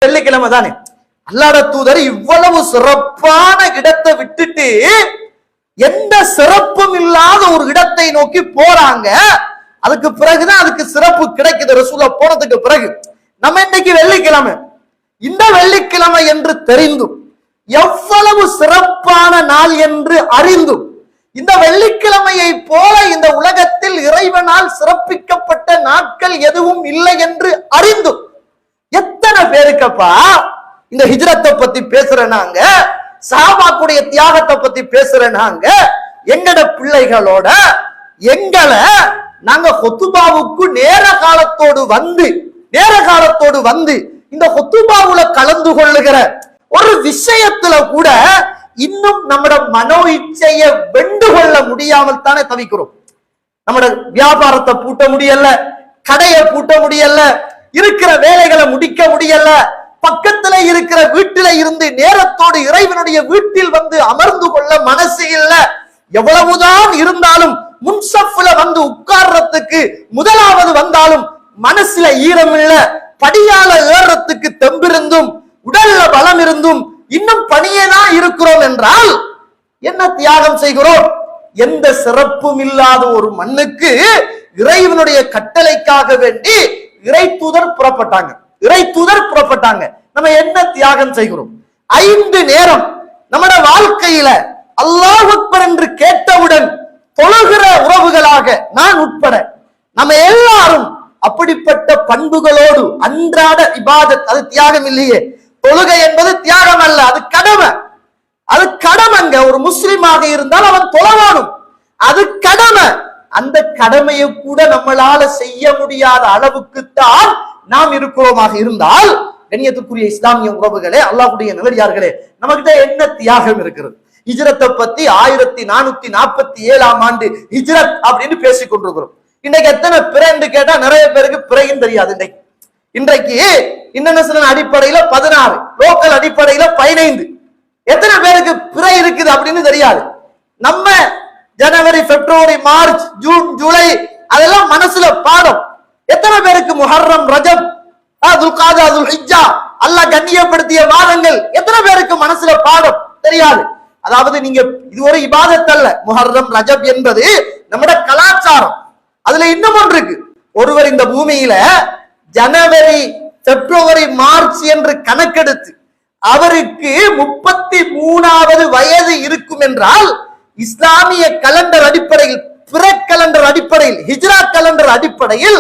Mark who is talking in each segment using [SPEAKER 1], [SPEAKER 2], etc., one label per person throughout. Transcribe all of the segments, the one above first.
[SPEAKER 1] வெள்ளிக்கிழமை தானே. அல்லாஹ்வுடைய தூதர் இவ்வளவு சிறப்பான இடத்தை விட்டுட்டு எந்த சிறப்பும் இல்லாத ஒரு இடத்தை நோக்கி போறாங்க. அதுக்கு பிறகுதான் அதுக்கு சிறப்பு கிடைக்குது. ரசூலுல்லாஹ் போனதுக்கு பிறகு நம்ம இன்னைக்கு வெள்ளிக்கிழமை, இந்த வெள்ளிக்கிழமை என்று தெரிந்தும் எவ்வளவு சிறப்பான நாள் என்று அறிந்தும் இந்த வெள்ளிக்கிழமையை போல இந்த உலகத்தில் இறைவனால் சிறப்பிக்கப்பட்ட நாட்கள் எதுவும் இல்லை என்று அறிந்தும் எத்தனை பேருக்கப்பா இந்த ஹிஜ்ரத்தை பத்தி பேசுறேனாங்க, சஹாபாக்குடைய தியாகத்தை பத்தி பேசுறேனாங்க. எங்கட பிள்ளைகளோட எங்களை நாங்க ஹுத்துபாவுக்கு நேர காலத்தோடு வந்து இந்த ஹுத்துபாவுல கலந்து கொள்ளுகிற ஒரு விஷயத்துல கூட இன்னும் நம்மட மனோ இச்சையை வெண்டு கொள்ள முடியாமல் தானே தவிக்கிறோம். நம்மட வியாபாரத்தை பூட்ட முடியல, கடையை பூட்ட முடியல, இருக்கிற வேலைகளை முடிக்க முடியல, பக்கத்துல இருக்கிற வீட்டில இருந்து நேரத்தோடு இறைவனுடைய வீட்டில் வந்து அமர்ந்து கொள்ள மனசு இல்ல. எவ்வளவுதான் இருந்தாலும் முன்சஃப்ல வந்து உட்கார்றதுக்கு முதலாவது வந்தாலும் மனசுல ஈரம் இல்ல. படியால ஏறத்துக்கு தெம்பிருந்தும் உடல்ல பலம் இருந்தும் இன்னும் பணியே தான் இருக்கிறோம் என்றால் என்ன தியாகம் செய்கிறோம்? எந்த சிறப்பும் இல்லாத ஒரு மண்ணுக்கு இறைவனுடைய கட்டளைக்காக வேண்டி இறை தூதர் புறப்பட்டாங்க. நம்ம என்ன தியாகம் செய்கிறோம்? 5 நேரம் நம்மட வாழ்க்கையில அல்லாஹ் அக்பர் என்று கேட்டவுடன் தொழுகிற உறவுகளாக நான் உட்பட நம்ம எல்லாரும் அப்படிப்பட்ட பண்புகளோடு அன்றாட இபாதத், அது தியாகம் இல்லையே. தொழுகை என்பது தியாகம் அல்ல, அது கடமைங்க. ஒரு முஸ்லிமாக இருந்தால் அவன் தொழவானும், அது கடமை. அந்த கடமையை கூட நம்மளால செய்ய முடியாத அளவுக்குத்தான் நாம் இருக்கிறோமாக இருந்தால், கண்ணியத்துக்குரிய இஸ்லாமிய உறவுகளே, அல்லாஹ்வுடைய நல்லடியார்களே, நமக்கிட்ட என்ன தியாகம் இருக்கிறது? ஹிஜ்ரத்தை பத்தி 1447ஆம் ஆண்டு ஹிஜ்ரத் அப்படின்னு பேசிக் கொண்டிருக்கிறோம். இன்னைக்கு எத்தனை பிறைன்னு கேட்டா நிறைய பேருக்கு பிறையும் தெரியாது. இன்றைக்கு இன்டர்நேஷனல் அடிப்படையில 16, லோக்கல் அடிப்படையில 15. எத்தனை பேருக்கு பிறை இருக்குது அப்படின்னு தெரியாது. நம்ம ஜனவரி, பிப்ரவரி, மார்ச், ஜூன், ஜூலை அதெல்லாம் மனசுல பாடம். எத்தனை பேருக்கு முஹர்ரம், ரஜப், துல்காதா, துல்ஹிஜ்ஜா அல்லாஹ் கண்ணியப்படுத்திய மாதங்கள் எத்தனை பேருக்கு மனசுல பாடம் தெரியாது. அதாவது நீங்க இது ஒரு இபாதத் அல்ல. முஹர்ரம், ரஜப் என்பது நம்முடைய கலாச்சாரம். அதுல இன்னும் ஒன்று இருக்கு. ஒருவர் இந்த பூமியில ஜனவரி, பிப்ரவரி, மார்ச் என்று கணக்கெடுத்து அவருக்கு 33வது வயது இருக்கும் என்றால் இஸ்லாமிய கலண்டர் அடிப்படையில், பிற கலண்டர் அடிப்படையில், ஹிஜ்ரா கலண்டர் அடிப்படையில்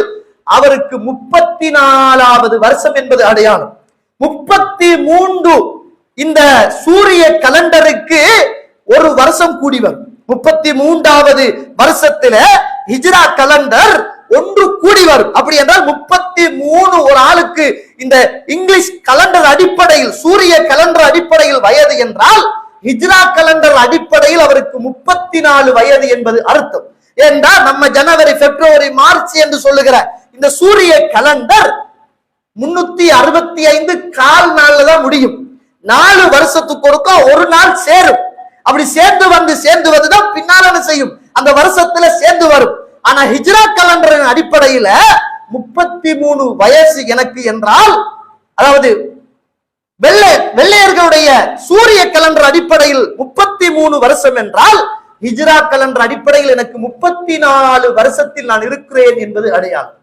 [SPEAKER 1] அவருக்கு 34வது வருஷம் என்பது அடையாளம். 33 இந்த சூரிய கலண்டருக்கு ஒரு வருஷம் கூடி வரும். 33வது வருஷத்துல ஹிஜ்ரா கலண்டர் ஒன்று கூடி வரும். அப்படி என்றால் 33 ஒரு ஆளுக்கு இந்த இங்கிலீஷ் கலண்டர் அடிப்படையில், சூரிய கலண்டர் அடிப்படையில் வயது என்றால் ஹிஜ்ரா கலண்டர் அடிப்படையில் அவருக்கு 34 வயது என்பது அர்த்தம். ஏண்டா நம்ம ஜனவரி, பிப்ரவரி, மார்ச் என்று சொல்லுகிற இந்த சூரிய கலண்டர் 365 கால் நாள்ல தான் முடியும். 4 வருஷத்துக்கு ஒருக்கா ஒரு நாள் சேரும். அப்படி சேர்ந்து வந்துதான் பின்னால செய்யும், அந்த வருஷத்துல சேர்ந்து வரும். ஆனா ஹிஜ்ரா கலண்டரின் அடிப்படையில 33 வயசு எனக்கு என்றால், அதாவது வெள்ளையர்களுடைய சூரிய கலண்டர் அடிப்படையில் 33 வருஷம் என்றால் ஹிஜ்ரா கலண்டர் அடிப்படையில் எனக்கு 34 வருஷத்தில் நான் இருக்கிறேன் என்பது அடையாளம்.